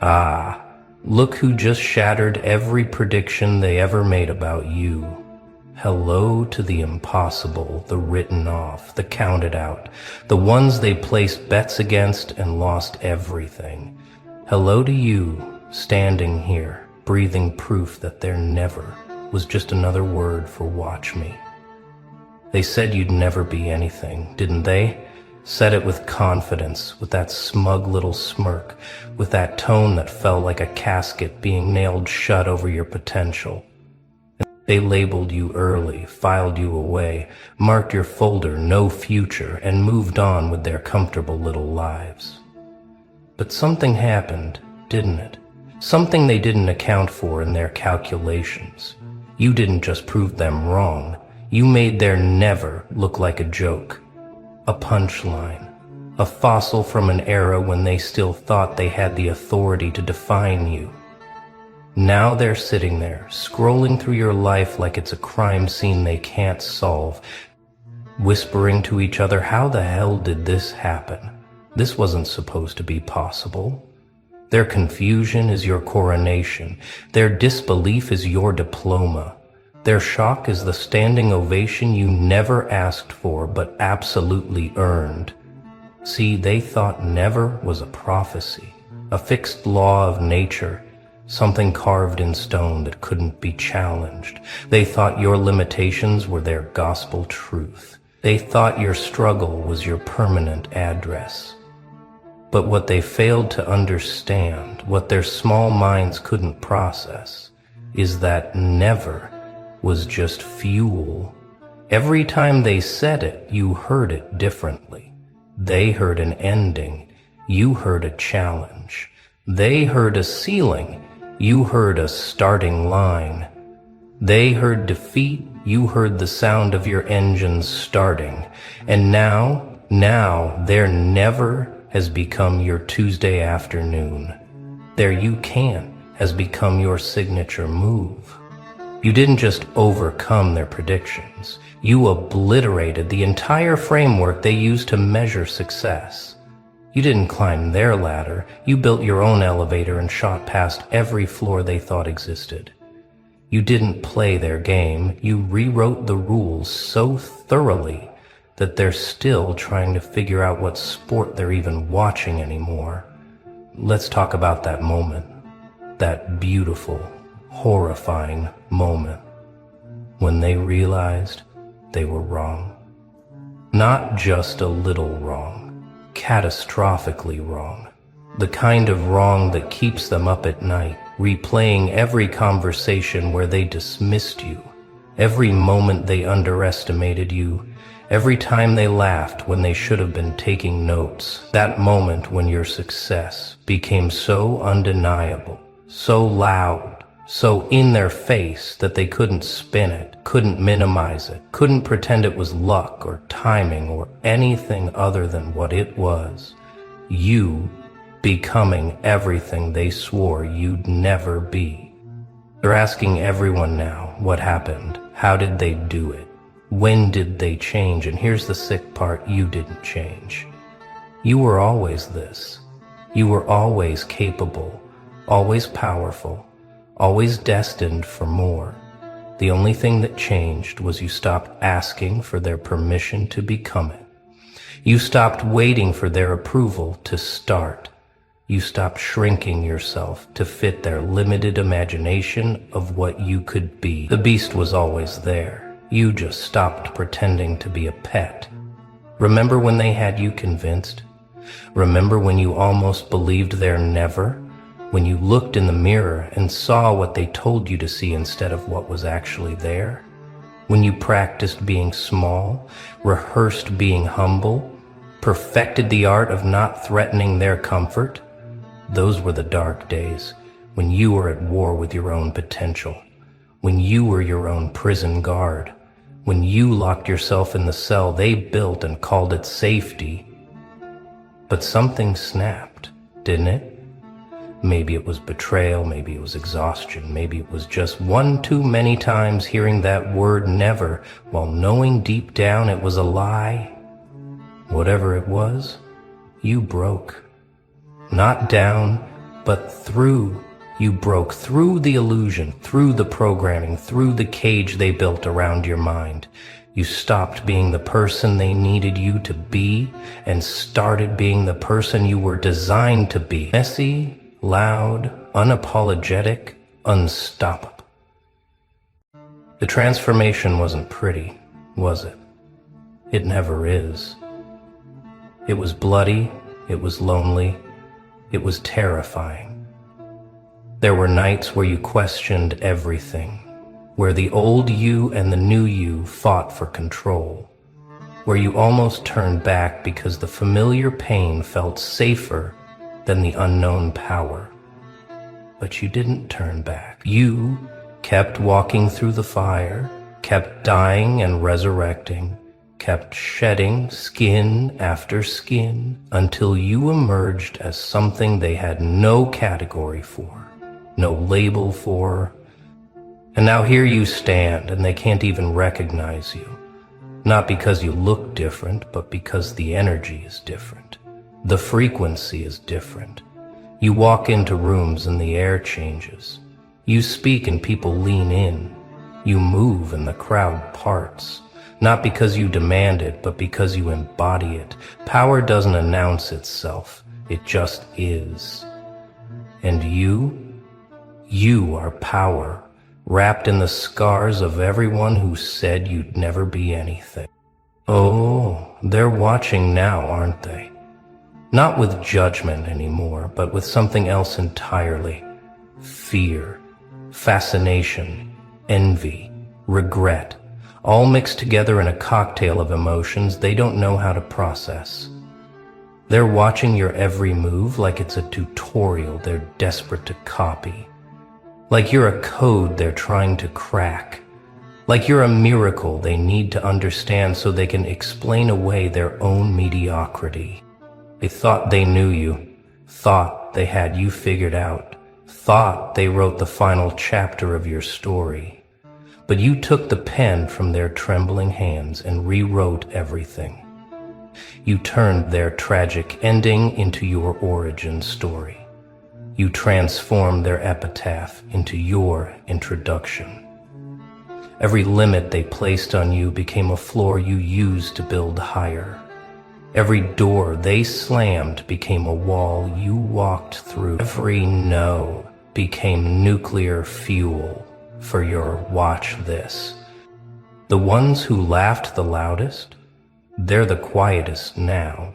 Ah, look who just shattered every prediction they ever made about you. Hello to the impossible, the written off, the counted out, the ones they placed bets against and lost everything. Hello to you, standing here, breathing proof that there never was just another word for watch me. They said you'd never be anything, didn't they? Said it with confidence, with that smug little smirk, with that tone that felt like a casket being nailed shut over your potential. They labeled you early, filed you away, marked your folder no future, and moved on with their comfortable little lives. But something happened, didn't it? Something they didn't account for in their calculations. You didn't just prove them wrong, you made their never look like a joke. A punchline, a fossil from an era when they still thought they had the authority to define you. Now they're sitting there, scrolling through your life like it's a crime scene they can't solve, whispering to each other, how the hell did this happen? This wasn't supposed to be possible. Their confusion is your coronation. Their disbelief is your diploma. Their shock is the standing ovation you never asked for but absolutely earned. See, they thought never was a prophecy, a fixed law of nature, something carved in stone that couldn't be challenged. They thought your limitations were their gospel truth. They thought your struggle was your permanent address. But what they failed to understand, what their small minds couldn't process, is that never was just fuel. Every time they said it, you heard it differently. They heard an ending, you heard a challenge. They heard a ceiling, you heard a starting line. They heard defeat, you heard the sound of your engines starting. And now, their never has become your Tuesday afternoon. Their you can't has become your signature move. You didn't just overcome their predictions. You obliterated the entire framework they used to measure success. You didn't climb their ladder. You built your own elevator and shot past every floor they thought existed. You didn't play their game. You rewrote the rules so thoroughly that they're still trying to figure out what sport they're even watching anymore. Let's talk about that moment. That beautiful, horrifying moment when they realized they were wrong. Not just a little wrong, catastrophically wrong. The kind of wrong that keeps them up at night, replaying every conversation where they dismissed you, every moment they underestimated you, every time they laughed when they should have been taking notes. That moment when your success became so undeniable, so loud, so in their face that they couldn't spin it, couldn't minimize it, couldn't pretend it was luck or timing or anything other than what it was. You becoming everything they swore you'd never be. They're asking everyone now, what happened? How did they do it? When did they change? And here's the sick part, you didn't change. You were always this. You were always capable, always powerful, always destined for more. The only thing that changed was you stopped asking for their permission to become it. You stopped waiting for their approval to start. You stopped shrinking yourself to fit their limited imagination of what you could be. The beast was always there. You just stopped pretending to be a pet. Remember when they had you convinced? Remember when you almost believed their never? When you looked in the mirror and saw what they told you to see instead of what was actually there? When you practiced being small, rehearsed being humble, perfected the art of not threatening their comfort? Those were the dark days, when you were at war with your own potential, when you were your own prison guard, when you locked yourself in the cell they built and called it safety. But something snapped, didn't it? Maybe it was betrayal, maybe it was exhaustion, maybe it was just one too many times hearing that word never while knowing deep down it was a lie. Whatever it was, you broke. Not down, But you broke through the illusion, through the programming, through the cage they built around your mind. You stopped being the person they needed you to be and started being the person you were designed to be. Messy, loud, unapologetic, unstoppable. The transformation wasn't pretty, was it? It never is. It was bloody, it was lonely, it was terrifying. There were nights where you questioned everything, where the old you and the new you fought for control, where you almost turned back because the familiar pain felt safer than the unknown power. But you didn't turn back. You kept walking through the fire, kept dying and resurrecting, kept shedding skin after skin until you emerged as something they had no category for, no label for. And now here you stand and they can't even recognize you. Not because you look different, but because the energy is different. The frequency is different. You walk into rooms and the air changes. You speak and people lean in. You move and the crowd parts. Not because you demand it, but because you embody it. Power doesn't announce itself. It just is. And you are power, wrapped in the scars of everyone who said you'd never be anything. Oh, they're watching now, aren't they? Not with judgment anymore, but with something else entirely. Fear, fascination, envy, regret, all mixed together in a cocktail of emotions they don't know how to process. They're watching your every move like it's a tutorial they're desperate to copy. Like you're a code they're trying to crack. Like you're a miracle they need to understand so they can explain away their own mediocrity. They thought they knew you, thought they had you figured out, thought they wrote the final chapter of your story. But you took the pen from their trembling hands and rewrote everything. You turned their tragic ending into your origin story. You transformed their epitaph into your introduction. Every limit they placed on you became a floor you used to build higher. Every door they slammed became a wall you walked through. Every no became nuclear fuel for your watch this. The ones who laughed the loudest, they're the quietest now.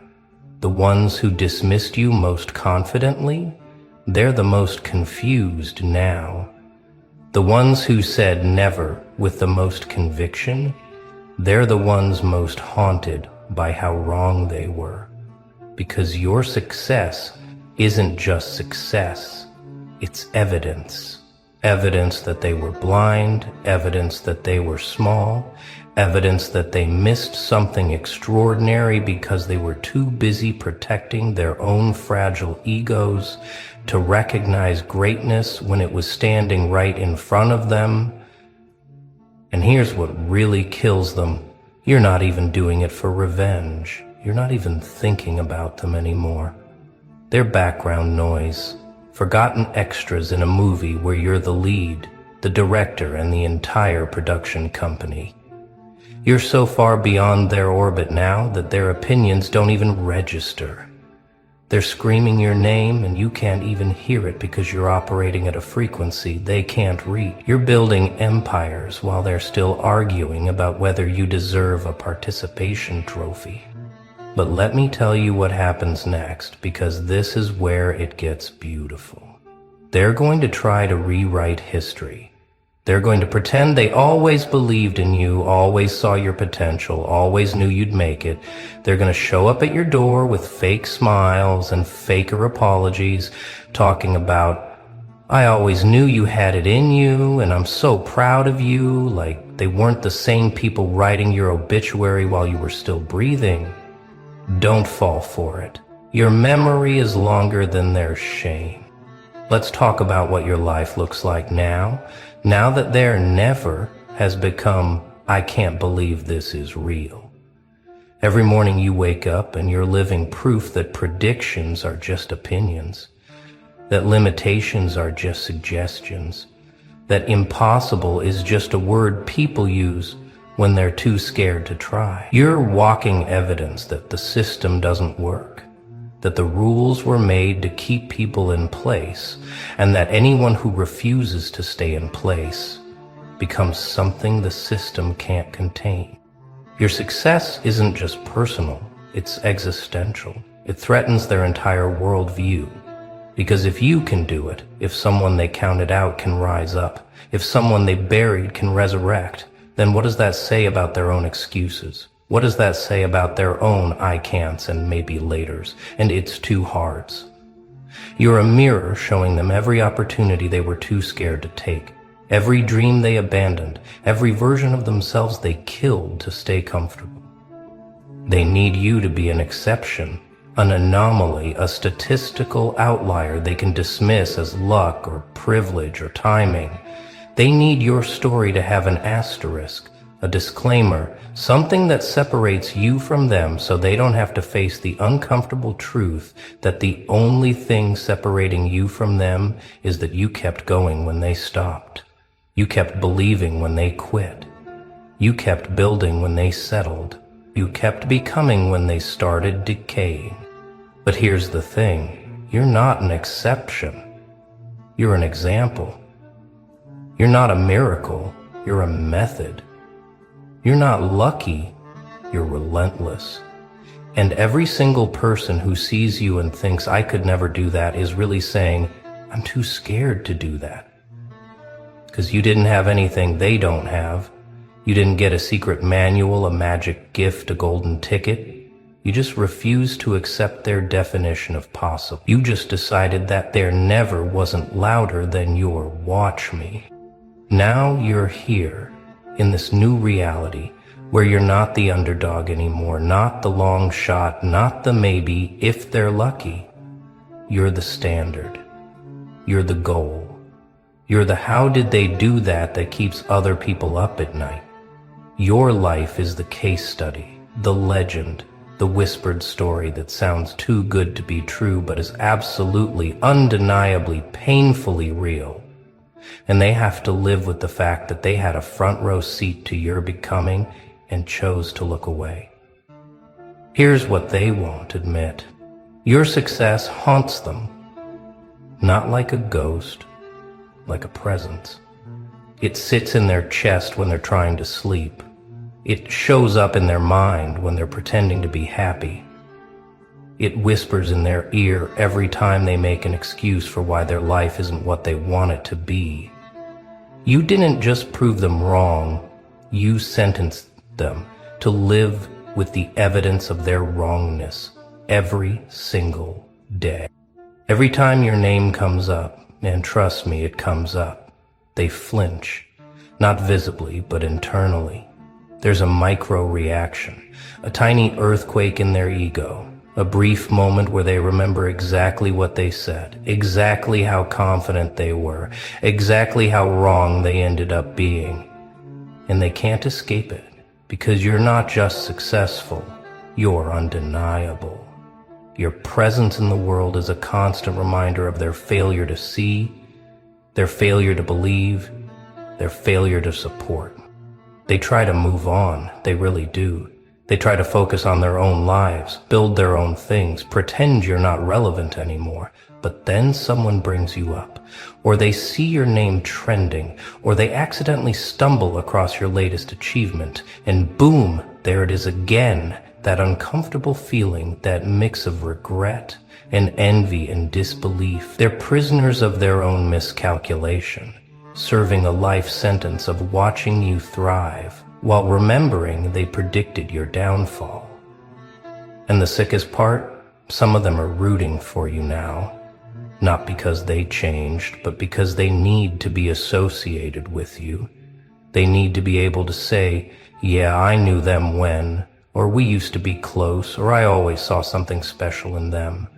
The ones who dismissed you most confidently, they're the most confused now. The ones who said never with the most conviction, they're the ones most haunted by how wrong they were. Because your success isn't just success, it's evidence. Evidence that they were blind, evidence that they were small, evidence that they missed something extraordinary because they were too busy protecting their own fragile egos to recognize greatness when it was standing right in front of them. And here's what really kills them. You're not even doing it for revenge. You're not even thinking about them anymore. They're background noise, forgotten extras in a movie where you're the lead, the director, and the entire production company. You're so far beyond their orbit now that their opinions don't even register. They're screaming your name and you can't even hear it because you're operating at a frequency they can't reach. You're building empires while they're still arguing about whether you deserve a participation trophy. But let me tell you what happens next, because this is where it gets beautiful. They're going to try to rewrite history. They're going to pretend they always believed in you, always saw your potential, always knew you'd make it. They're going to show up at your door with fake smiles and faker apologies, talking about, I always knew you had it in you, and I'm so proud of you, like they weren't the same people writing your obituary while you were still breathing. Don't fall for it. Your memory is longer than their shame. Let's talk about what your life looks like now that their never has become, I can't believe this is real. Every morning you wake up and you're living proof that predictions are just opinions. that limitations are just suggestions, that impossible is just a word people use when they're too scared to try. You're walking evidence that the system doesn't work, that the rules were made to keep people in place, and that anyone who refuses to stay in place becomes something the system can't contain. Your success isn't just personal, it's existential. It threatens their entire worldview. Because if you can do it, if someone they counted out can rise up, if someone they buried can resurrect, then what does that say about their own excuses? What does that say about their own I can'ts and maybe laters and it's too hards? You're a mirror showing them every opportunity they were too scared to take, every dream they abandoned, every version of themselves they killed to stay comfortable. They need you to be an exception, an anomaly, a statistical outlier they can dismiss as luck or privilege or timing. They need your story to have an asterisk, a disclaimer, something that separates you from them so they don't have to face the uncomfortable truth that the only thing separating you from them is that you kept going when they stopped. You kept believing when they quit. You kept building when they settled. You kept becoming when they started decaying. But here's the thing, you're not an exception. You're an example. You're not a miracle, you're a method. You're not lucky, you're relentless. And every single person who sees you and thinks I could never do that is really saying, I'm too scared to do that. Because you didn't have anything they don't have. You didn't get a secret manual, a magic gift, a golden ticket. You just refused to accept their definition of possible. You just decided that there never wasn't louder than your watch me. Now you're here, in this new reality, where you're not the underdog anymore, not the long shot, not the maybe, if they're lucky. You're the standard. You're the goal. You're the how did they do that keeps other people up at night. Your life is the case study, the legend, the whispered story that sounds too good to be true but is absolutely, undeniably, painfully real. And they have to live with the fact that they had a front row seat to your becoming and chose to look away. Here's what they won't admit. Your success haunts them, not like a ghost, like a presence. It sits in their chest when they're trying to sleep. It shows up in their mind when they're pretending to be happy. It whispers in their ear every time they make an excuse for why their life isn't what they want it to be. You didn't just prove them wrong, you sentenced them to live with the evidence of their wrongness every single day. Every time your name comes up, and trust me, it comes up, they flinch, not visibly, but internally. There's a micro-reaction, a tiny earthquake in their ego, a brief moment where they remember exactly what they said, exactly how confident they were, exactly how wrong they ended up being. And they can't escape it, because you're not just successful, you're undeniable. Your presence in the world is a constant reminder of their failure to see, their failure to believe, their failure to support. They try to move on, they really do. They try to focus on their own lives, build their own things, pretend you're not relevant anymore. But then someone brings you up, or they see your name trending, or they accidentally stumble across your latest achievement, and boom, there it is again, that uncomfortable feeling, that mix of regret and envy and disbelief. They're prisoners of their own miscalculation, serving a life sentence of watching you thrive, while remembering they predicted your downfall. And the sickest part? Some of them are rooting for you now, not because they changed, but because they need to be associated with you. They need to be able to say, yeah, I knew them when, or we used to be close, or I always saw something special in them.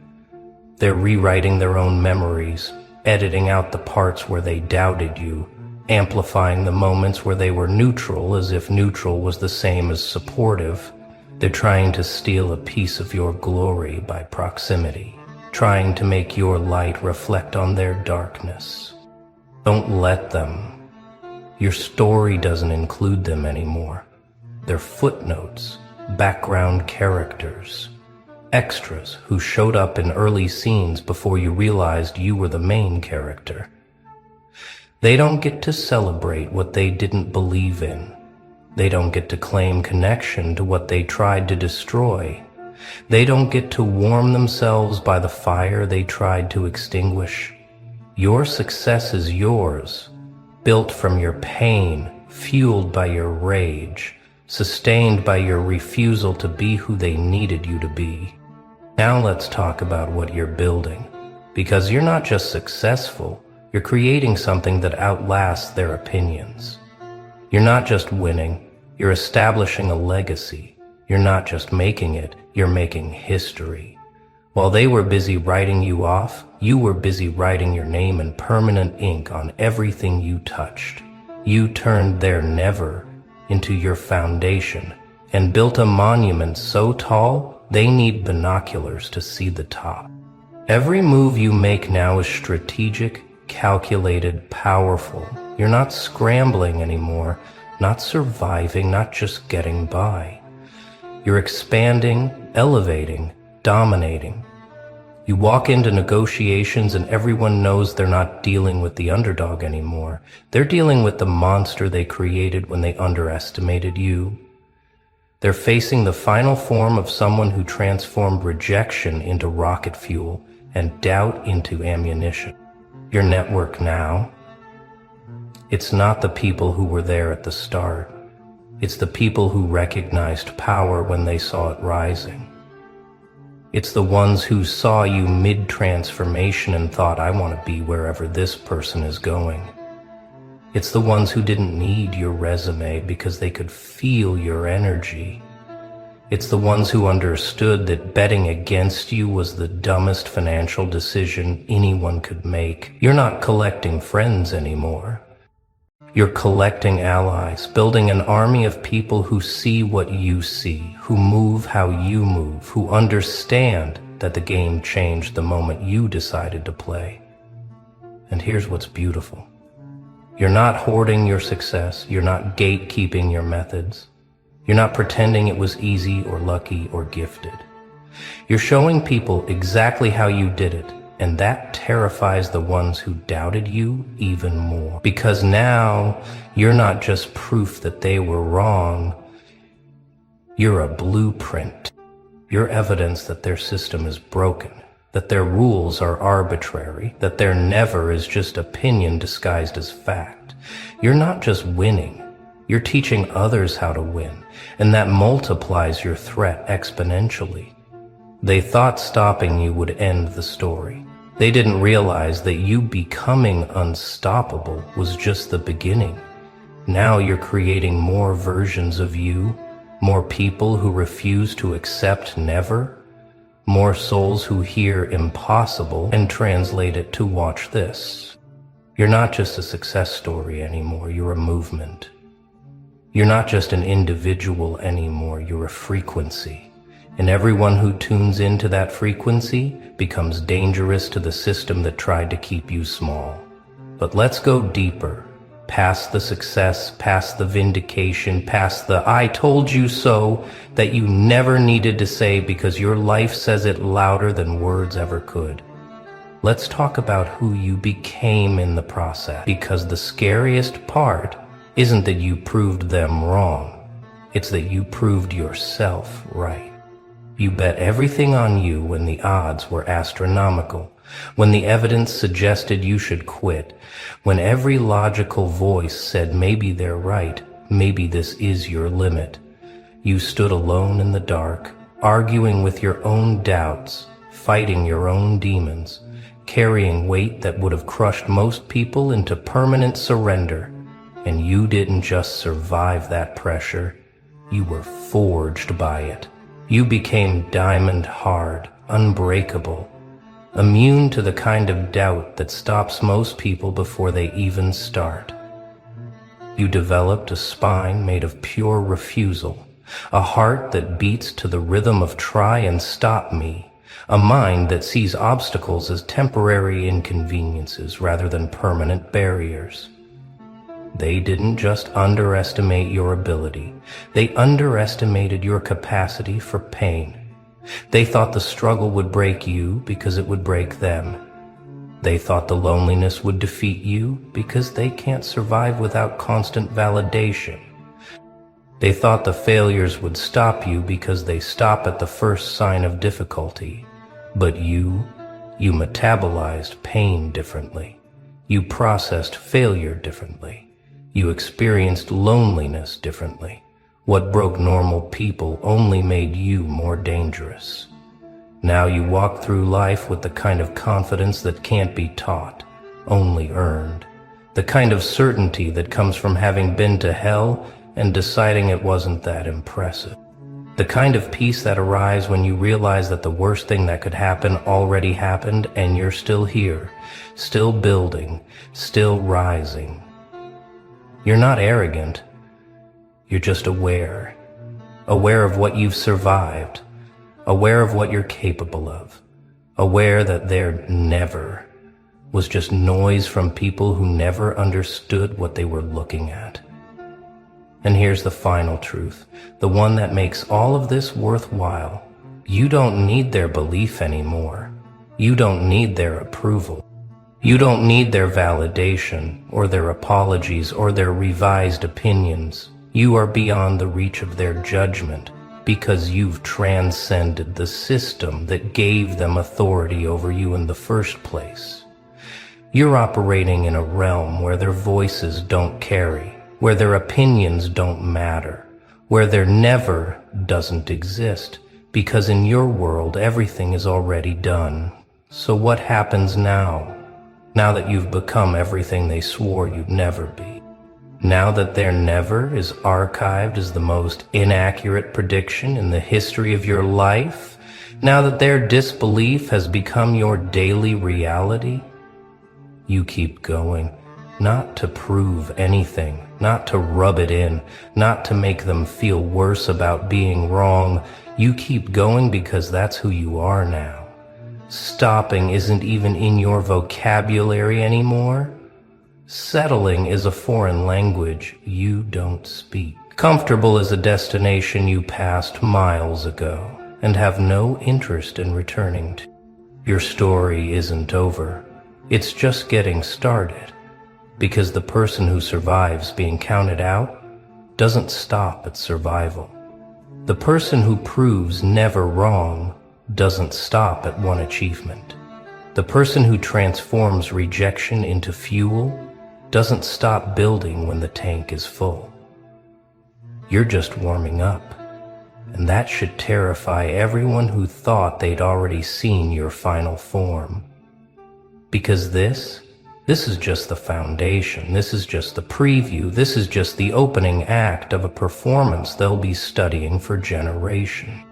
They're rewriting their own memories, editing out the parts where they doubted you, amplifying the moments where they were neutral as if neutral was the same as supportive. They're trying to steal a piece of your glory by proximity. trying to make your light reflect on their darkness. Don't let them. Your story doesn't include them anymore. They're footnotes, background characters, extras who showed up in early scenes before you realized you were the main character. They don't get to celebrate what they didn't believe in. They don't get to claim connection to what they tried to destroy. They don't get to warm themselves by the fire they tried to extinguish. Your success is yours, built from your pain, fueled by your rage, sustained by your refusal to be who they needed you to be. Now let's talk about what you're building, because you're not just successful, you're creating something that outlasts their opinions. You're not just winning, you're establishing a legacy. You're not just making it, you're making history. While they were busy writing you off, you were busy writing your name in permanent ink on everything you touched. You turned their never into your foundation and built a monument so tall, they need binoculars to see the top. Every move you make now is strategic, calculated, powerful. You're not scrambling anymore, not surviving, not just getting by. You're expanding, elevating, dominating. You walk into negotiations and everyone knows they're not dealing with the underdog anymore. They're dealing with the monster they created when they underestimated you. They're facing the final form of someone who transformed rejection into rocket fuel and doubt into ammunition. Your network now, it's not the people who were there at the start. It's the people who recognized power when they saw it rising. It's the ones who saw you mid-transformation and thought, I want to be wherever this person is going. It's the ones who didn't need your resume because they could feel your energy. It's the ones who understood that betting against you was the dumbest financial decision anyone could make. You're not collecting friends anymore. You're collecting allies, building an army of people who see what you see, who move how you move, who understand that the game changed the moment you decided to play. And here's what's beautiful. You're not hoarding your success. You're not gatekeeping your methods. You're not pretending it was easy or lucky or gifted. You're showing people exactly how you did it. And that terrifies the ones who doubted you even more. Because now, you're not just proof that they were wrong. You're a blueprint. You're evidence that their system is broken, that their rules are arbitrary, that their never is just opinion disguised as fact. You're not just winning. You're teaching others how to win, and that multiplies your threat exponentially. They thought stopping you would end the story. They didn't realize that you becoming unstoppable was just the beginning. Now you're creating more versions of you, more people who refuse to accept never, more souls who hear impossible and translate it to watch this. You're not just a success story anymore, you're a movement. You're not just an individual anymore, you're a frequency. And everyone who tunes into that frequency becomes dangerous to the system that tried to keep you small. But let's go deeper, past the success, past the vindication, past the I told you so that you never needed to say because your life says it louder than words ever could. Let's talk about who you became in the process, because the scariest part isn't that you proved them wrong, it's that you proved yourself right. You bet everything on you when the odds were astronomical, when the evidence suggested you should quit, when every logical voice said maybe they're right, maybe this is your limit. You stood alone in the dark, arguing with your own doubts, fighting your own demons, carrying weight that would have crushed most people into permanent surrender. And you didn't just survive that pressure, you were forged by it. You became diamond hard, unbreakable, immune to the kind of doubt that stops most people before they even start. You developed a spine made of pure refusal, a heart that beats to the rhythm of try and stop me, a mind that sees obstacles as temporary inconveniences rather than permanent barriers. They didn't just underestimate your ability, they underestimated your capacity for pain. They thought the struggle would break you because it would break them. They thought the loneliness would defeat you because they can't survive without constant validation. They thought the failures would stop you because they stop at the first sign of difficulty. But you metabolized pain differently. You processed failure differently. You experienced loneliness differently. What broke normal people only made you more dangerous. Now you walk through life with the kind of confidence that can't be taught, only earned. The kind of certainty that comes from having been to hell and deciding it wasn't that impressive. The kind of peace that arrives when you realize that the worst thing that could happen already happened and you're still here, still building, still rising. You're not arrogant. You're just aware. Aware of what you've survived. Aware of what you're capable of. Aware that there never was just noise from people who never understood what they were looking at. And here's the final truth, the one that makes all of this worthwhile. You don't need their belief anymore. You don't need their approval. You don't need their validation, or their apologies, or their revised opinions. You are beyond the reach of their judgment because you've transcended the system that gave them authority over you in the first place. You're operating in a realm where their voices don't carry, where their opinions don't matter, where their never doesn't exist, because in your world everything is already done. So what happens now? Now that you've become everything they swore you'd never be. Now that their never is archived as the most inaccurate prediction in the history of your life, now that their disbelief has become your daily reality, you keep going, not to prove anything, not to rub it in, not to make them feel worse about being wrong. You keep going because that's who you are now. Stopping isn't even in your vocabulary anymore. Settling is a foreign language you don't speak. Comfortable is a destination you passed miles ago and have no interest in returning to. Your story isn't over. It's just getting started, because the person who survives being counted out doesn't stop at survival. The person who proves never wrong doesn't stop at one achievement. The person who transforms rejection into fuel doesn't stop building when the tank is full. You're just warming up, and that should terrify everyone who thought they'd already seen your final form. Because this is just the foundation, this is just the preview, this is just the opening act of a performance they'll be studying for generations.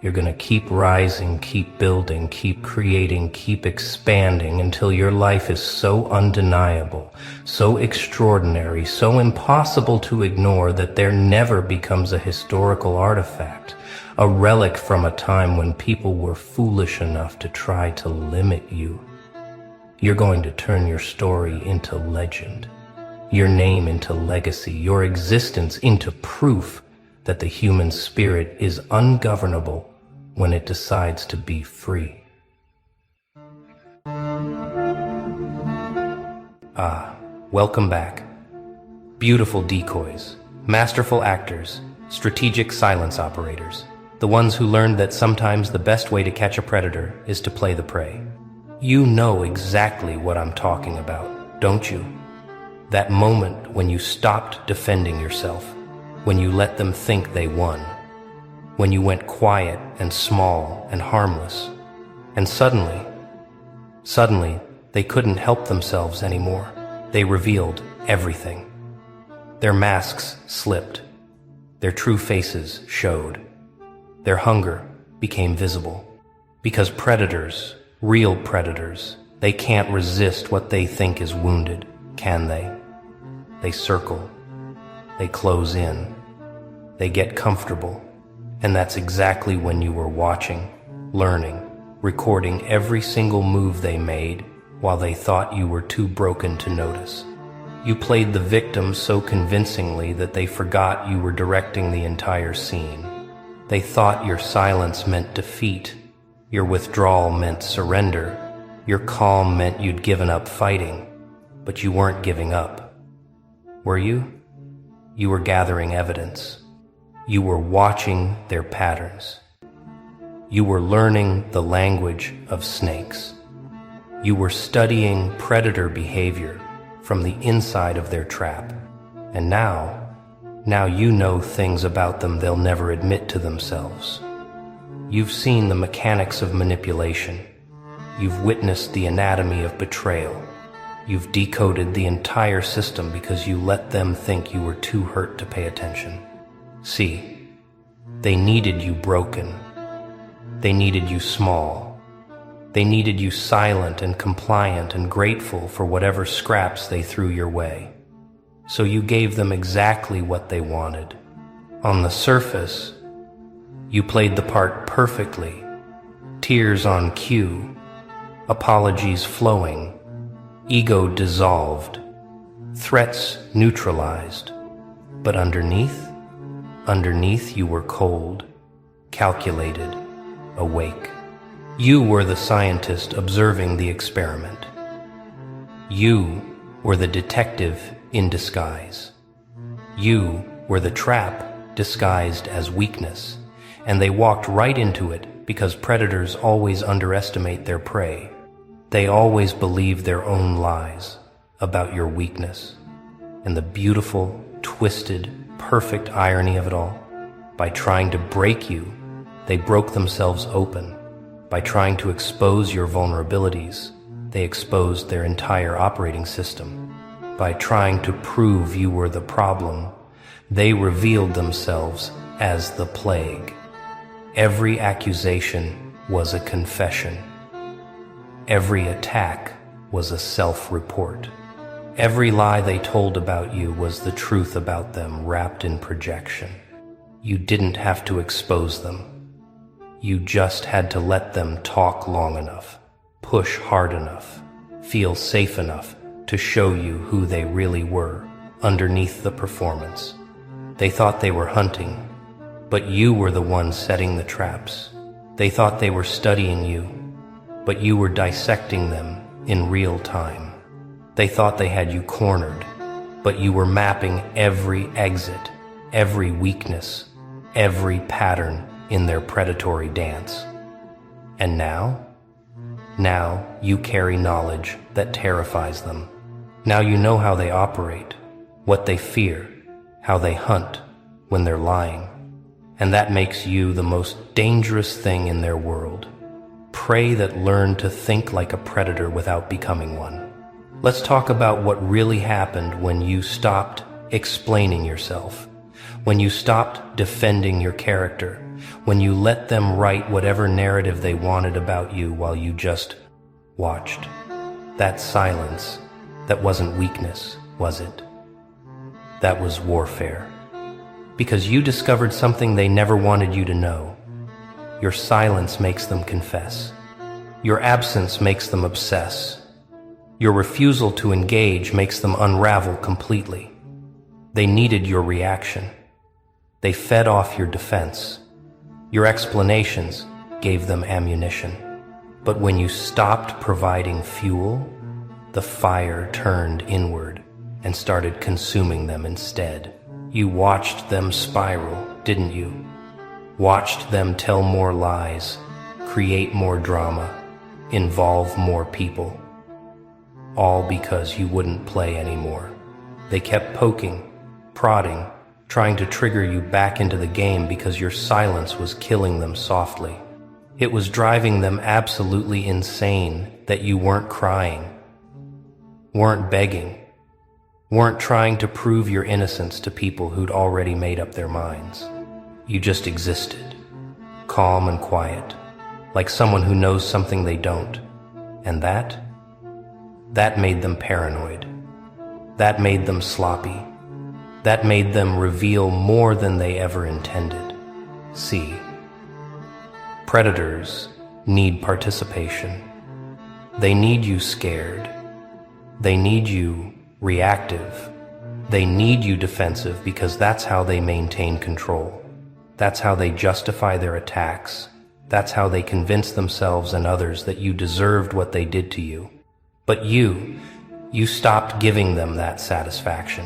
You're gonna keep rising, keep building, keep creating, keep expanding until your life is so undeniable, so extraordinary, so impossible to ignore that there never becomes a historical artifact, a relic from a time when people were foolish enough to try to limit you. You're going to turn your story into legend, your name into legacy, your existence into proof that the human spirit is ungovernable when it decides to be free. Welcome back. Beautiful decoys, masterful actors, strategic silence operators, the ones who learned that sometimes the best way to catch a predator is to play the prey. You know exactly what I'm talking about, don't you? That moment when you stopped defending yourself, when you let them think they won, when you went quiet and small and harmless, and suddenly, they couldn't help themselves anymore. They revealed everything. Their masks slipped. Their true faces showed. Their hunger became visible. Because predators, real predators, they can't resist what they think is wounded, can they? They circle. They close in. They get comfortable. And that's exactly when you were watching, learning, recording every single move they made while they thought you were too broken to notice. You played the victim so convincingly that they forgot you were directing the entire scene. They thought your silence meant defeat, your withdrawal meant surrender, your calm meant you'd given up fighting, but you weren't giving up. Were you? You were gathering evidence. You were watching their patterns. You were learning the language of snakes. You were studying predator behavior from the inside of their trap. And now you know things about them they'll never admit to themselves. You've seen the mechanics of manipulation. You've witnessed the anatomy of betrayal. You've decoded the entire system because you let them think you were too hurt to pay attention. See, they needed you broken. They needed you small. They needed you silent and compliant and grateful for whatever scraps they threw your way. So you gave them exactly what they wanted. On the surface, you played the part perfectly. Tears on cue, apologies flowing, ego dissolved, threats neutralized. But underneath you were cold, calculated, awake. You were the scientist observing the experiment. You were the detective in disguise. You were the trap disguised as weakness, and they walked right into it because predators always underestimate their prey. They always believe their own lies about your weakness. And the beautiful, twisted, perfect irony of it all, by trying to break you, they broke themselves open. By trying to expose your vulnerabilities, they exposed their entire operating system. By trying to prove you were the problem, they revealed themselves as the plague. Every accusation was a confession. Every attack was a self-report. Every lie they told about you was the truth about them wrapped in projection. You didn't have to expose them. You just had to let them talk long enough, push hard enough, feel safe enough to show you who they really were underneath the performance. They thought they were hunting, but you were the one setting the traps. They thought they were studying you, but you were dissecting them in real time. They thought they had you cornered, but you were mapping every exit, every weakness, every pattern in their predatory dance. And now you carry knowledge that terrifies them. Now you know how they operate, what they fear, how they hunt when they're lying. And that makes you the most dangerous thing in their world. Prey that learn to think like a predator without becoming one. Let's talk about what really happened when you stopped explaining yourself, when you stopped defending your character, when you let them write whatever narrative they wanted about you while you just watched. That silence, that wasn't weakness, was it? That was warfare. Because you discovered something they never wanted you to know. Your silence makes them confess. Your absence makes them obsess. Your refusal to engage makes them unravel completely. They needed your reaction. They fed off your defense. Your explanations gave them ammunition. But when you stopped providing fuel, the fire turned inward and started consuming them instead. You watched them spiral, didn't you? Watched them tell more lies, create more drama, involve more people. All because you wouldn't play anymore. They kept poking, prodding, trying to trigger you back into the game because your silence was killing them softly. It was driving them absolutely insane that you weren't crying, weren't begging, weren't trying to prove your innocence to people who'd already made up their minds. You just existed, calm and quiet, like someone who knows something they don't. And that made them paranoid. That made them sloppy. That made them reveal more than they ever intended. See, predators need participation. They need you scared. They need you reactive. They need you defensive because that's how they maintain control. That's how they justify their attacks. That's how they convince themselves and others that you deserved what they did to you. But you stopped giving them that satisfaction.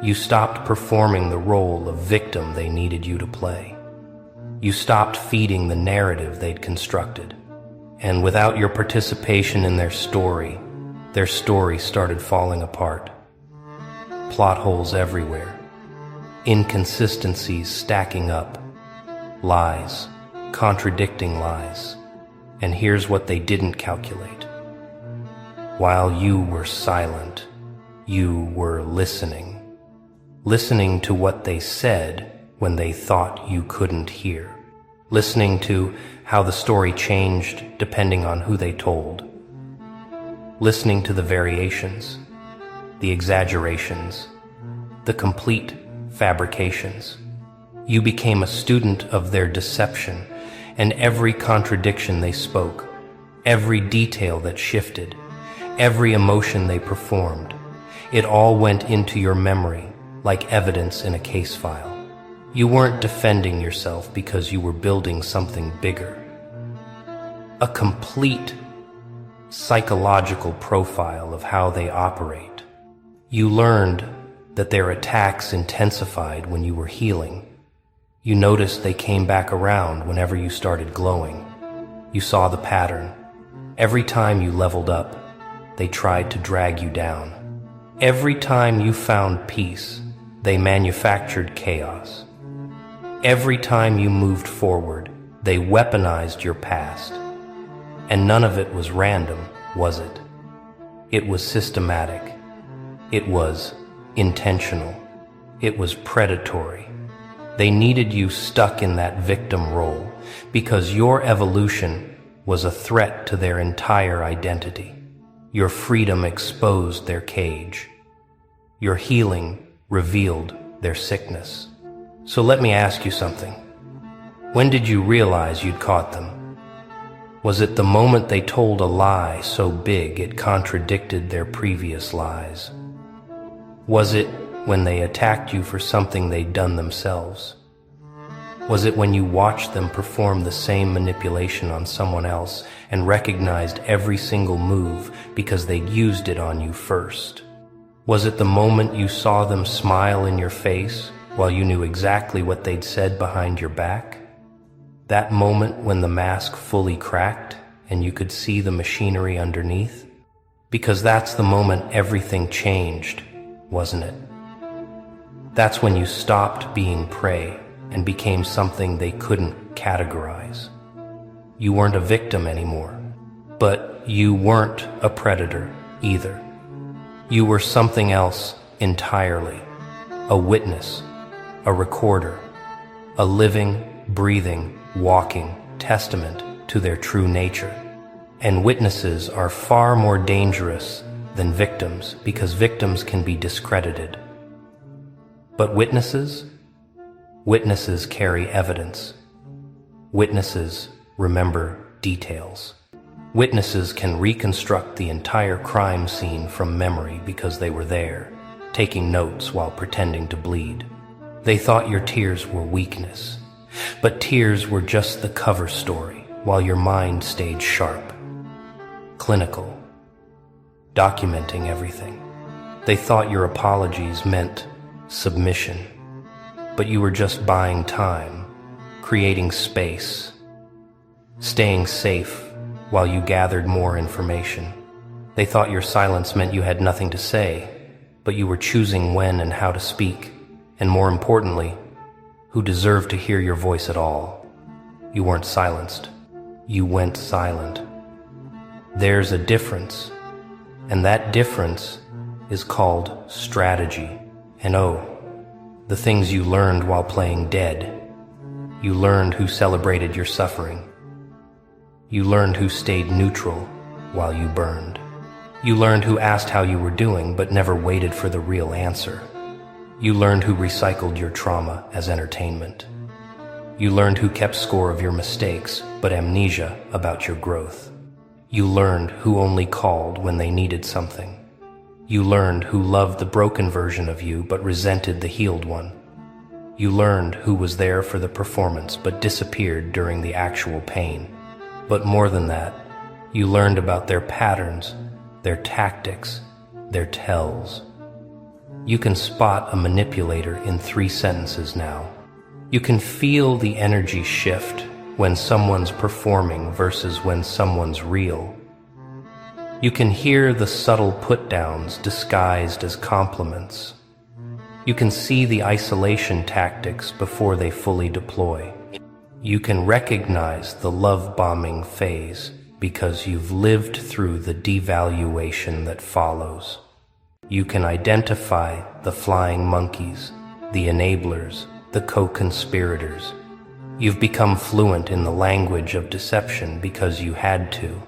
You stopped performing the role of victim they needed you to play. You stopped feeding the narrative they'd constructed. And without your participation in their story started falling apart. Plot holes everywhere. Inconsistencies stacking up. Lies, contradicting lies. And here's what they didn't calculate. While you were silent, you were listening. Listening to what they said when they thought you couldn't hear. Listening to how the story changed depending on who they told. Listening to the variations, the exaggerations, the complete fabrications. You became a student of their deception, and every contradiction they spoke, every detail that shifted, every emotion they performed, it all went into your memory like evidence in a case file. You weren't defending yourself because you were building something bigger. A complete psychological profile of how they operate. You learned that their attacks intensified when you were healing. You noticed they came back around whenever you started glowing. You saw the pattern. Every time you leveled up, they tried to drag you down. Every time you found peace, they manufactured chaos. Every time you moved forward, they weaponized your past. And none of it was random, was it? It was systematic. It was intentional. It was predatory. They needed you stuck in that victim role because your evolution was a threat to their entire identity. Your freedom exposed their cage. Your healing revealed their sickness. So let me ask you something. When did you realize you'd caught them? Was it the moment they told a lie so big it contradicted their previous lies? Was it when they attacked you for something they'd done themselves? Was it when you watched them perform the same manipulation on someone else and recognized every single move because they'd used it on you first? Was it the moment you saw them smile in your face while you knew exactly what they'd said behind your back? That moment when the mask fully cracked and you could see the machinery underneath? Because that's the moment everything changed, wasn't it? That's when you stopped being prey and became something they couldn't categorize. You weren't a victim anymore, but you weren't a predator either. You were something else entirely, a witness, a recorder, a living, breathing, walking testament to their true nature. And witnesses are far more dangerous than victims because victims can be discredited. But witnesses carry evidence. Witnesses remember details. Witnesses can reconstruct the entire crime scene from memory because they were there, taking notes while pretending to bleed. They thought your tears were weakness, but tears were just the cover story while your mind stayed sharp, clinical, documenting everything. They thought your apologies meant submission, but you were just buying time, creating space, staying safe while you gathered more information. They thought your silence meant you had nothing to say, but you were choosing when and how to speak, and more importantly, who deserved to hear your voice at all. You weren't silenced. You went silent. There's a difference, and that difference is called strategy. And oh, the things you learned while playing dead. You learned who celebrated your suffering. You learned who stayed neutral while you burned. You learned who asked how you were doing but never waited for the real answer. You learned who recycled your trauma as entertainment. You learned who kept score of your mistakes, but amnesia about your growth. You learned who only called when they needed something. You learned who loved the broken version of you but resented the healed one. You learned who was there for the performance but disappeared during the actual pain. But more than that, you learned about their patterns, their tactics, their tells. You can spot a manipulator in 3 sentences now. You can feel the energy shift when someone's performing versus when someone's real. You can hear the subtle put-downs disguised as compliments. You can see the isolation tactics before they fully deploy. You can recognize the love-bombing phase because you've lived through the devaluation that follows. You can identify the flying monkeys, the enablers, the co-conspirators. You've become fluent in the language of deception because you had to,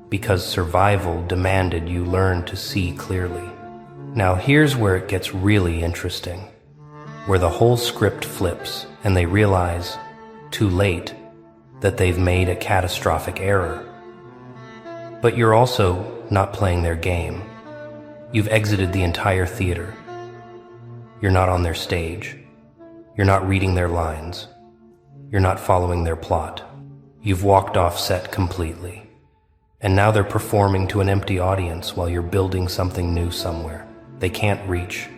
because survival demanded you learn to see clearly. Now here's where it gets really interesting, where the whole script flips and they realize, too late, that they've made a catastrophic error. But you're also not playing their game. You've exited the entire theater. You're not on their stage. You're not reading their lines. You're not following their plot. You've walked off set completely. And now they're performing to an empty audience while you're building something new somewhere. They can't reach,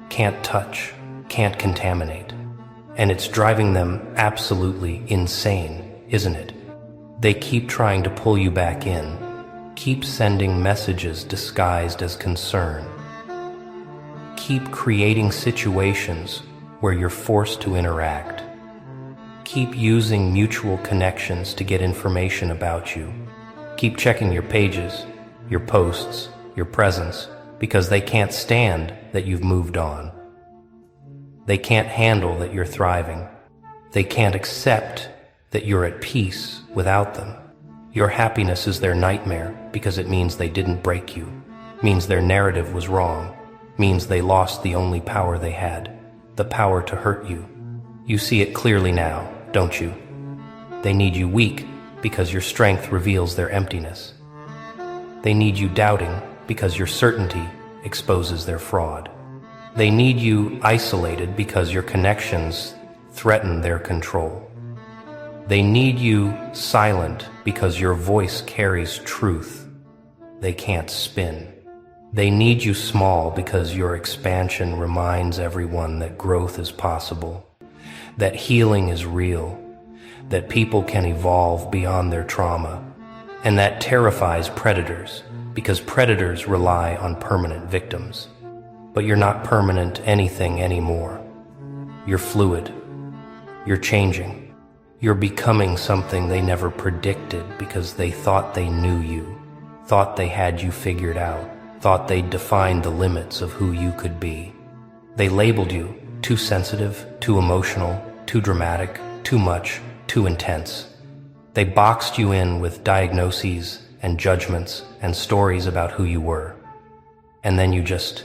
can't touch, can't contaminate. And it's driving them absolutely insane, isn't it? They keep trying to pull you back in, keep sending messages disguised as concern, keep creating situations where you're forced to interact, keep using mutual connections to get information about you, keep checking your pages, your posts, your presence, because they can't stand that you've moved on. They can't handle that you're thriving. They can't accept that you're at peace without them. Your happiness is their nightmare because it means they didn't break you, means their narrative was wrong, means they lost the only power they had, the power to hurt you. You see it clearly now, don't you? They need you weak because your strength reveals their emptiness. They need you doubting because your certainty exposes their fraud. They need you isolated because your connections threaten their control. They need you silent because your voice carries truth they can't spin. They need you small because your expansion reminds everyone that growth is possible, that healing is real, that people can evolve beyond their trauma, and that terrifies predators because predators rely on permanent victims. But you're not permanent anything anymore. You're fluid. You're changing. You're becoming something they never predicted because they thought they knew you, thought they had you figured out, thought they'd defined the limits of who you could be. They labeled you too sensitive, too emotional, too dramatic, too much, too intense. They boxed you in with diagnoses and judgments and stories about who you were. And then you just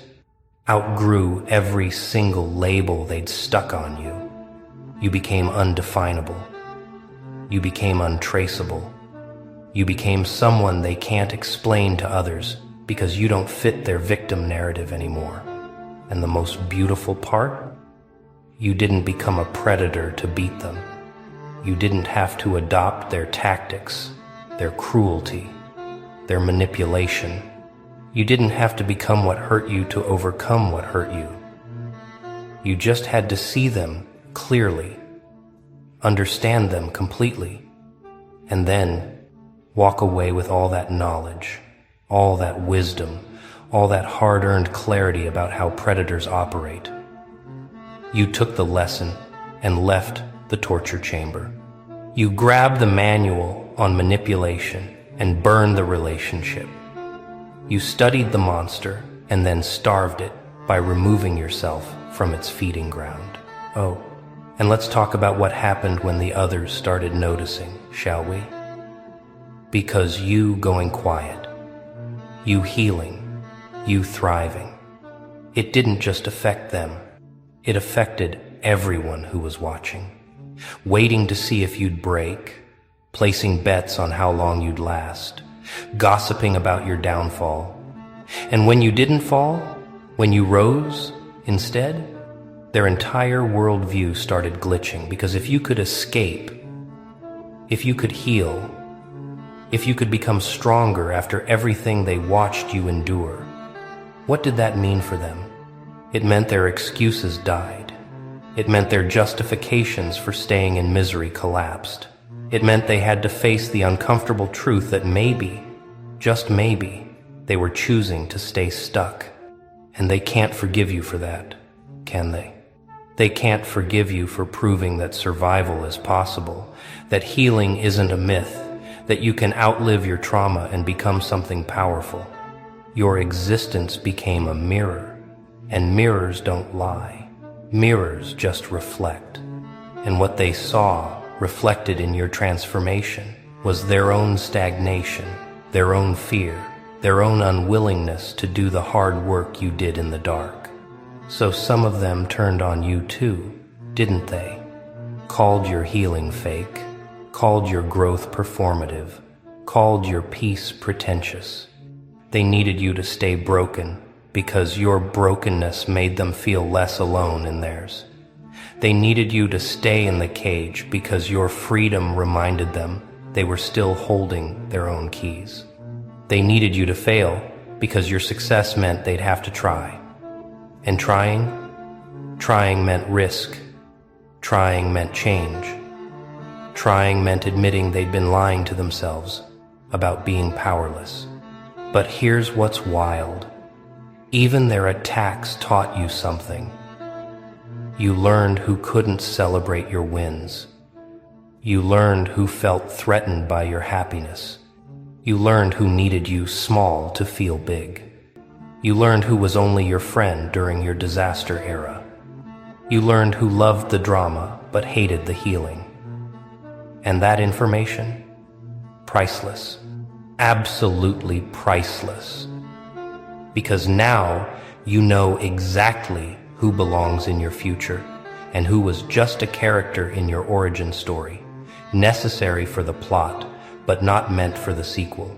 outgrew every single label they'd stuck on you. You became undefinable. You became untraceable. You became someone they can't explain to others because you don't fit their victim narrative anymore. And the most beautiful part? You didn't become a predator to beat them. You didn't have to adopt their tactics, their cruelty, their manipulation. You didn't have to become what hurt you to overcome what hurt you. You just had to see them clearly, understand them completely, and then walk away with all that knowledge, all that wisdom, all that hard-earned clarity about how predators operate. You took the lesson and left the torture chamber. You grabbed the manual on manipulation and burned the relationship. You studied the monster and then starved it by removing yourself from its feeding ground. Oh, and let's talk about what happened when the others started noticing, shall we? Because you going quiet, you healing, you thriving, it didn't just affect them, it affected everyone who was watching. waiting to see if you'd break, placing bets on how long you'd last, gossiping about your downfall. And when you didn't fall, when you rose instead, their entire worldview started glitching, because if you could escape, if you could heal, if you could become stronger after everything they watched you endure, what did that mean for them? It meant their excuses died. It meant their justifications for staying in misery collapsed. It meant they had to face the uncomfortable truth that maybe, just maybe, they were choosing to stay stuck. And they can't forgive you for that, can they? They can't forgive you for proving that survival is possible, that healing isn't a myth, that you can outlive your trauma and become something powerful. Your existence became a mirror, and mirrors don't lie. Mirrors just reflect. And what they saw reflected in your transformation was their own stagnation, their own fear, their own unwillingness to do the hard work you did in the dark. So some of them turned on you too, didn't they? Called your healing fake, called your growth performative, called your peace pretentious. They needed you to stay broken because your brokenness made them feel less alone in theirs. They needed you to stay in the cage because your freedom reminded them they were still holding their own keys. They needed you to fail because your success meant they'd have to try. And trying meant risk. Trying meant change. Trying meant admitting they'd been lying to themselves about being powerless. But here's what's wild. Even their attacks taught you something. You learned who couldn't celebrate your wins. You learned who felt threatened by your happiness. You learned who needed you small to feel big. You learned who was only your friend during your disaster era. You learned who loved the drama but hated the healing. And that information? Priceless. Absolutely priceless. Because now you know exactly who belongs in your future and who was just a character in your origin story, necessary for the plot, but not meant for the sequel.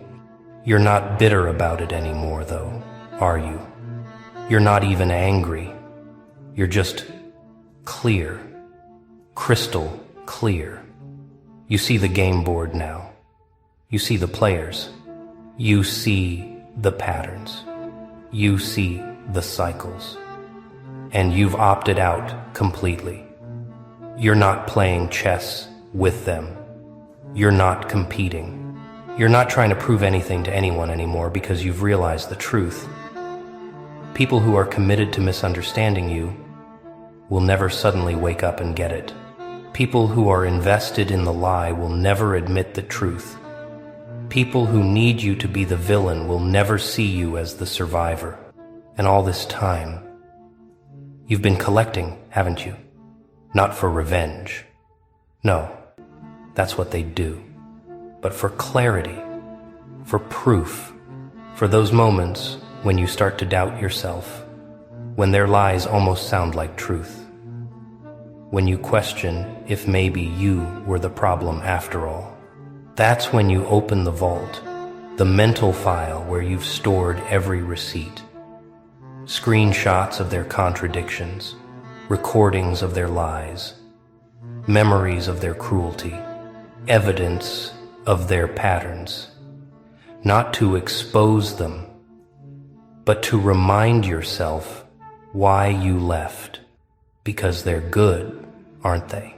You're not bitter about it anymore, though, are you? You're not even angry. You're just clear, crystal clear. You see the game board now. You see the players. You see the patterns. You see the cycles. And you've opted out completely. You're not playing chess with them. You're not competing. You're not trying to prove anything to anyone anymore because you've realized the truth. People who are committed to misunderstanding you will never suddenly wake up and get it. People who are invested in the lie will never admit the truth. People who need you to be the villain will never see you as the survivor. And all this time, you've been collecting, haven't you? Not for revenge. No, that's what they do. But for clarity, for proof, for those moments when you start to doubt yourself, when their lies almost sound like truth, when you question if maybe you were the problem after all. That's when you open the vault, the mental file where you've stored every receipt. Screenshots of their contradictions, recordings of their lies, memories of their cruelty, evidence of their patterns. Not to expose them, but to remind yourself why you left. Because they're good, aren't they?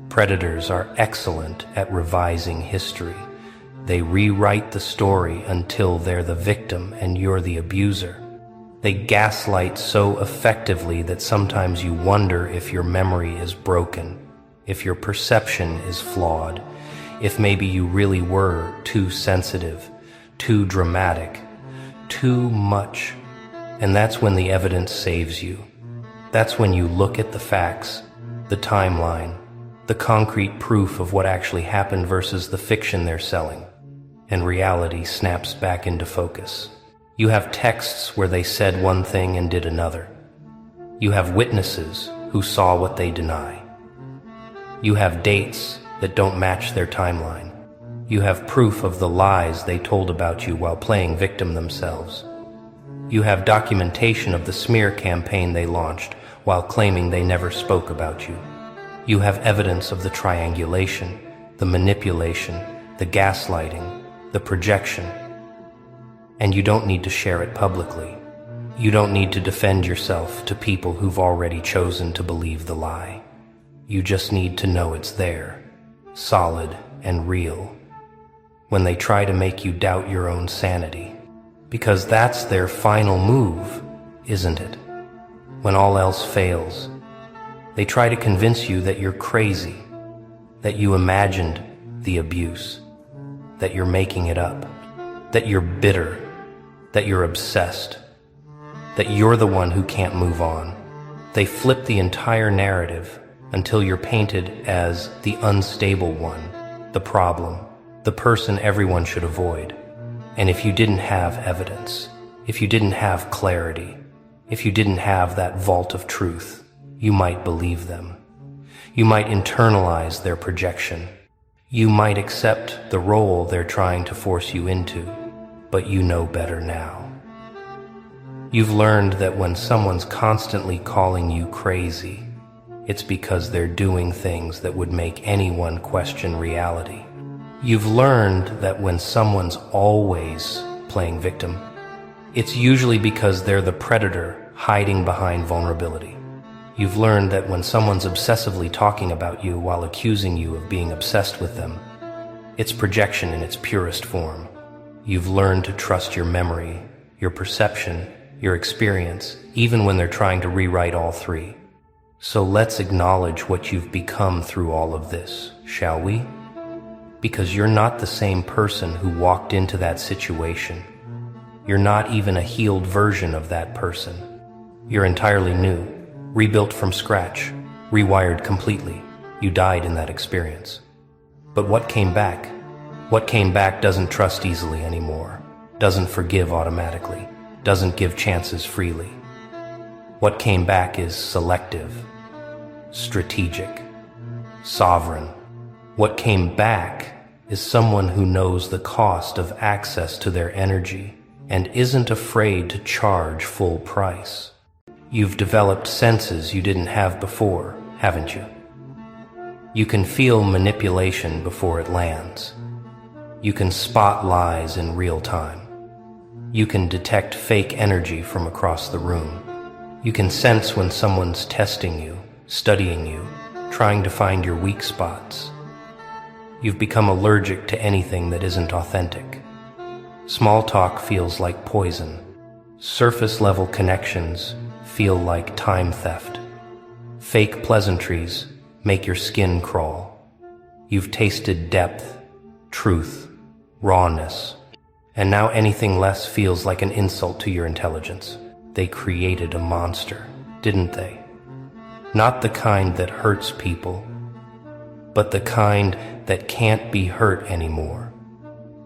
Predators are excellent at revising history. They rewrite the story until they're the victim and you're the abuser. They gaslight so effectively that sometimes you wonder if your memory is broken, if your perception is flawed, if maybe you really were too sensitive, too dramatic, too much. And that's when the evidence saves you. That's when you look at the facts, the timeline, the concrete proof of what actually happened versus the fiction they're selling, and reality snaps back into focus. You have texts where they said one thing and did another. You have witnesses who saw what they deny. You have dates that don't match their timeline. You have proof of the lies they told about you while playing victim themselves. You have documentation of the smear campaign they launched while claiming they never spoke about you. You have evidence of the triangulation, the manipulation, the gaslighting, the projection. And you don't need to share it publicly. You don't need to defend yourself to people who've already chosen to believe the lie. You just need to know it's there, solid and real, when they try to make you doubt your own sanity. Because that's their final move, isn't it? When all else fails, they try to convince you that you're crazy, that you imagined the abuse, that you're making it up, that you're bitter, that you're obsessed, that you're the one who can't move on. They flip the entire narrative until you're painted as the unstable one, the problem, the person everyone should avoid. And if you didn't have evidence, if you didn't have clarity, if you didn't have that vault of truth, you might believe them. You might internalize their projection. You might accept the role they're trying to force you into, but you know better now. You've learned that when someone's constantly calling you crazy, it's because they're doing things that would make anyone question reality. You've learned that when someone's always playing victim, it's usually because they're the predator hiding behind vulnerability. You've learned that when someone's obsessively talking about you while accusing you of being obsessed with them, it's projection in its purest form. You've learned to trust your memory, your perception, your experience, even when they're trying to rewrite all three. So let's acknowledge what you've become through all of this, shall we? Because you're not the same person who walked into that situation. You're not even a healed version of that person. You're entirely new, rebuilt from scratch, rewired completely. You died in that experience. But what came back? What came back doesn't trust easily anymore, doesn't forgive automatically, doesn't give chances freely. What came back is selective, strategic, sovereign. What came back is someone who knows the cost of access to their energy and isn't afraid to charge full price. You've developed senses you didn't have before, haven't you? You can feel manipulation before it lands. You can spot lies in real time. You can detect fake energy from across the room. You can sense when someone's testing you, studying you, trying to find your weak spots. You've become allergic to anything that isn't authentic. Small talk feels like poison. Surface-level connections feel like time theft. Fake pleasantries make your skin crawl. You've tasted depth, truth, rawness, and now anything less feels like an insult to your intelligence. They created a monster, didn't they? Not the kind that hurts people, but the kind that can't be hurt anymore.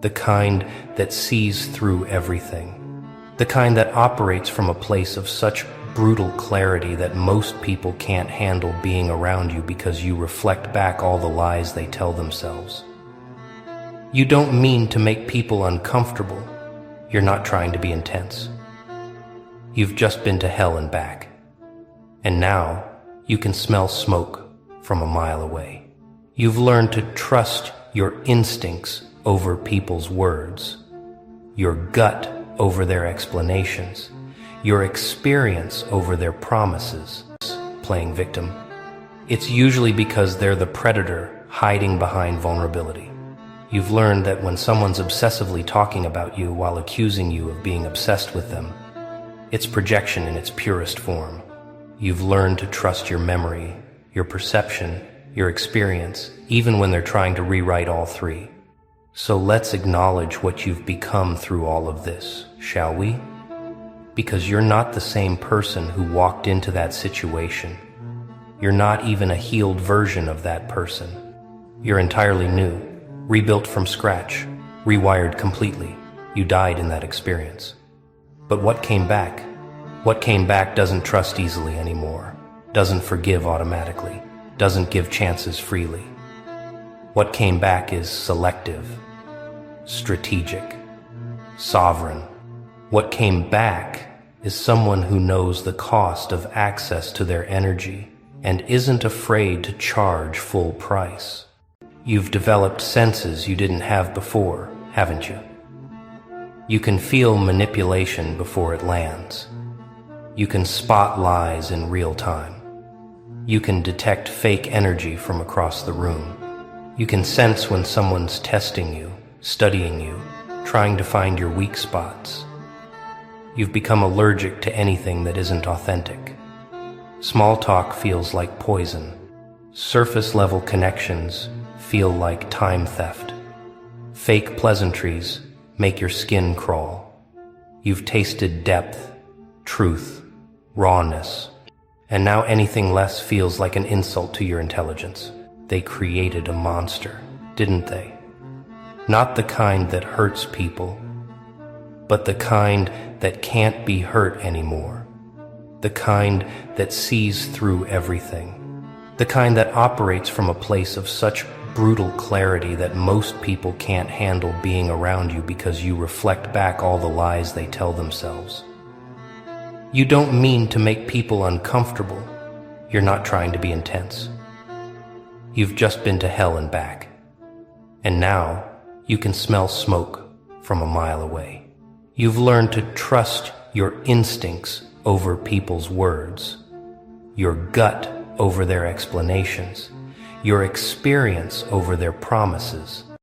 The kind that sees through everything. The kind that operates from a place of such brutal clarity that most people can't handle being around you because you reflect back all the lies they tell themselves. You don't mean to make people uncomfortable. You're not trying to be intense. You've just been to hell and back. And now you can smell smoke from a mile away. You've learned to trust your instincts over people's words, your gut over their explanations, your experience over their promises. Playing victim. It's usually because they're the predator hiding behind vulnerability. You've learned that when someone's obsessively talking about you while accusing you of being obsessed with them, it's projection in its purest form. You've learned to trust your memory, your perception, your experience, even when they're trying to rewrite all three. So let's acknowledge what you've become through all of this, shall we? Because you're not the same person who walked into that situation. You're not even a healed version of that person. You're entirely new, rebuilt from scratch, rewired completely. You died in that experience. But what came back? What came back doesn't trust easily anymore, doesn't forgive automatically, doesn't give chances freely. What came back is selective, strategic, sovereign. What came back is someone who knows the cost of access to their energy and isn't afraid to charge full price. You've developed senses you didn't have before, haven't you? You can feel manipulation before it lands. You can spot lies in real time. You can detect fake energy from across the room. You can sense when someone's testing you, studying you, trying to find your weak spots. You've become allergic to anything that isn't authentic. Small talk feels like poison. Surface-level connections feel like time theft. Fake pleasantries make your skin crawl. You've tasted depth, truth, rawness, and now anything less feels like an insult to your intelligence. They created a monster, didn't they? Not the kind that hurts people, but the kind that can't be hurt anymore. The kind that sees through everything. The kind that operates from a place of such brutal clarity that most people can't handle being around you because you reflect back all the lies they tell themselves. You don't mean to make people uncomfortable. You're not trying to be intense. You've just been to hell and back. And now you can smell smoke from a mile away. You've learned to trust your instincts over people's words, your gut over their explanations, your experience over their promises.